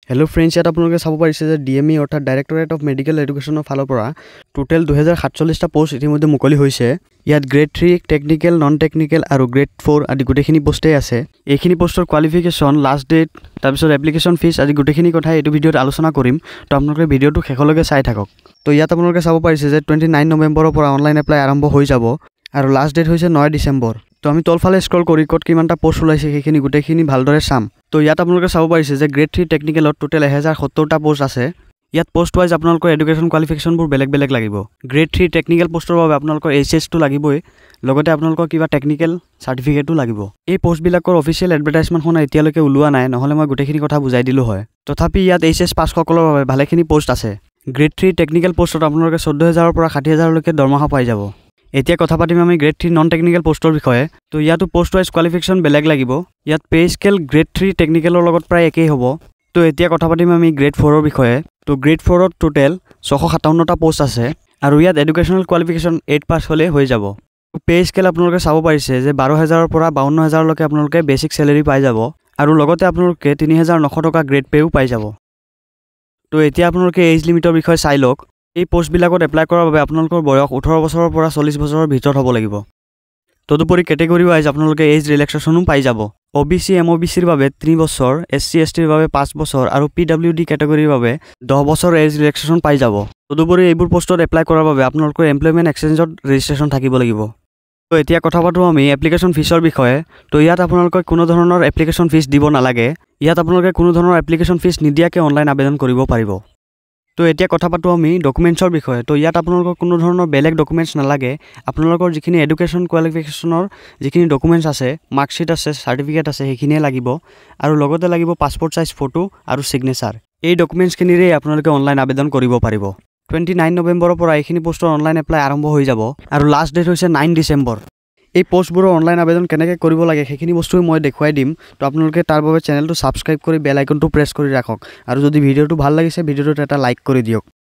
Hello friends, ইয়াত আপোনালোকে চাব পাৰিছে যে ডিএমই অৰ্থাৎ ডাইৰেক্টৰেট অফ মেডিকেল এডুকেশ্যনৰ ফালৰ পৰা টোটেল 2047টা পোষ্ট ইতিমধ্যে মুকলি হৈছে। ইয়াত গ্ৰেড 3 টেকনিক্যাল, নন টেকনিক্যাল আৰু গ্ৰেড 4 আদি গোটেইখিনি পোষ্টেই আছে। এইখিনি পোষ্টৰ কোৱালিফিকেশ্যন, লাষ্ট ডেট, তাৰপিছত এপ্লিকেশ্যন ফিজ আদি গোটেইখিনি কথা এইটো ভিডিঅ'ত আলোচনা কৰিম। তো আপোনালোকে ভিডিঅ'টো শেষলৈকে চাই থাকক। তো ইয়াত আপোনালোকে চাব পাৰিছে যে 29 নৱেম্বৰৰ পৰা অনলাইন এপ্লাই আৰম্ভ হৈ যাব আৰু লাষ্ট ডেট হৈছে 9 ডিচেম্বৰ। তো আমি তলফালে স্ক্ৰল কৰি ক'ত কিমানটা পোষ্ট ওলাইছে সেইখিনি গোটেইখিনি ভালদৰে চাম। তো ইয়াত আপোনালোকে চাব পাৰিছে যে গ্ৰেড 3 টেকনিক্যালত টোটেল 1070টা পোষ্ট আছে। ইয়াত পোষ্ট ৱাইজ আপোনালোকৰ এডুকেশ্যন কোৱালিফিকেশ্যনবোৰ বেলেগ বেলেগ লাগিব। গ্ৰেড 3 টেকনিক্যাল পোষ্টৰ বাবে আপোনালোকৰ এইচএছটো লাগিবই, লগতে আপোনালোকৰ কিবা টেকনিক্যাল চাৰ্টিফিকেটো লাগিব। এই পোষ্টবিলাকৰ অফিচিয়েল এডভাৰটাইজমেণ্টখন এতিয়ালৈকে ওলোৱা নাই, নহ'লে মই গোটেইখিনি কথা বুজাই দিলোঁ হয়। তথাপি ইয়াত এইচএছ পাছসকলৰ বাবে ভালেখিনি পোষ্ট আছে। গ্ৰেড 3 টেকনিক্যাল পোষ্টত আপোনালোকে 14,000ৰ পৰা 60,000লৈকে দৰমহা পাই যাব। এতিয়া কথা পাতিম আমি গ্ৰেড 3 নন টেকনিক্যাল পোষ্টৰ বিষয়ে। তো ইয়াতো পোষ্ট ৱাইজ কোৱালিফিকেশ্যন বেলেগ লাগিব। ইয়াত পে স্কেল গ্ৰেড 3 টেকনিক্যালৰ লগত প্ৰায় একেই হ'ব। তো এতিয়া কথা পাতিম আমি গ্ৰেড 4ৰ বিষয়ে। তো গ্ৰেড 4ত টোটেল 657টা পোষ্ট আছে আৰু ইয়াত এডুকেশ্যনেল কোৱালিফিকেশ্যন 8 পাছ হ'লে হৈ যাব। পে স্কেল আপোনালোকে চাব পাৰিছে যে 12,000ৰ পৰা 52,000লৈকে আপোনালোকে বেছিক চেলেৰি পাই যাব আৰু লগতে আপোনালোকে 3,900 টকা গ্ৰেড পেও পাই যাব। তো এতিয়া আপোনালোকে এজ লিমিটৰ বিষয়ে চাই লওক। এই পোষ্টবিলাকত এপ্লাই কৰাৰ বাবে আপোনালোকৰ বয়স 18 বছৰৰ পৰা 40 বছৰৰ ভিতৰত হ'ব লাগিব। তদুপৰি কেটেগৰী ৱাইজ আপোনালোকে এজ ৰিলেক্সেশ্যনো পাই যাব। OBC MOBCৰ বাবে 3 বছৰ, SC STৰ বাবে 5 বছৰ আৰু PWD কেটেগৰীৰ বাবে 10 বছৰ এজ ৰিলেক্সেশ্যন পাই যাব। তদুপৰি এইবোৰ পোষ্টত এপ্লাই কৰাৰ বাবে আপোনালোকৰ এমপ্লয়মেণ্ট এক্সচেঞ্জত ৰেজিষ্ট্ৰেশ্যন থাকিব লাগিব। তো এতিয়া কথা পাতোঁ আমি এপ্লিকেশ্যন ফিজৰ বিষয়ে। তো ইয়াত আপোনালোকে কোনো ধৰণৰ এপ্লিকেশ্যন ফিজ দিব নালাগে। ইয়াত আপোনালোকে কোনো ধৰণৰ এপ্লিকেশ্যন ফিজ নিদিয়াকৈ অনলাইন আবেদন কৰিব পাৰিব। তো এতিয়া কথা পাতোঁ আমি ডকুমেণ্টছৰ বিষয়ে। তো ইয়াত আপোনালোকৰ কোনো ধৰণৰ বেলেগ ডকুমেণ্টছ নালাগে। আপোনালোকৰ যিখিনি এডুকেশ্যন কোৱালিফিকেশ্যনৰ যিখিনি ডকুমেণ্টছ আছে, মাৰ্কশ্বিট আছে, চাৰ্টিফিকেট আছে, সেইখিনিয়ে লাগিব আৰু লগতে লাগিব পাছপৰ্ট চাইজ ফটো আৰু ছিগনেচাৰ। এই ডকুমেণ্টছখিনিৰে আপোনালোকে অনলাইন আবেদন কৰিব পাৰিব। 29 নৱেম্বৰৰ পৰা এইখিনি পোষ্টৰ অনলাইন এপ্লাই আৰম্ভ হৈ যাব আৰু লাষ্ট ডেট হৈছে 9 ডিচেম্বৰ। এই পোষ্টবোৰৰ অনলাইন আবেদন কেনেকৈ কৰিব লাগে সেইখিনি বস্তুৱে মই দেখুৱাই দিম। তো আপোনালোকে তাৰ বাবে চেনেলটো ছাবস্ক্ৰাইব কৰি বেল আইকনটো প্ৰেছ কৰি ৰাখক আৰু যদি ভিডিঅ'টো ভাল লাগিছে ভিডিঅ'টোত এটা লাইক কৰি দিয়ক।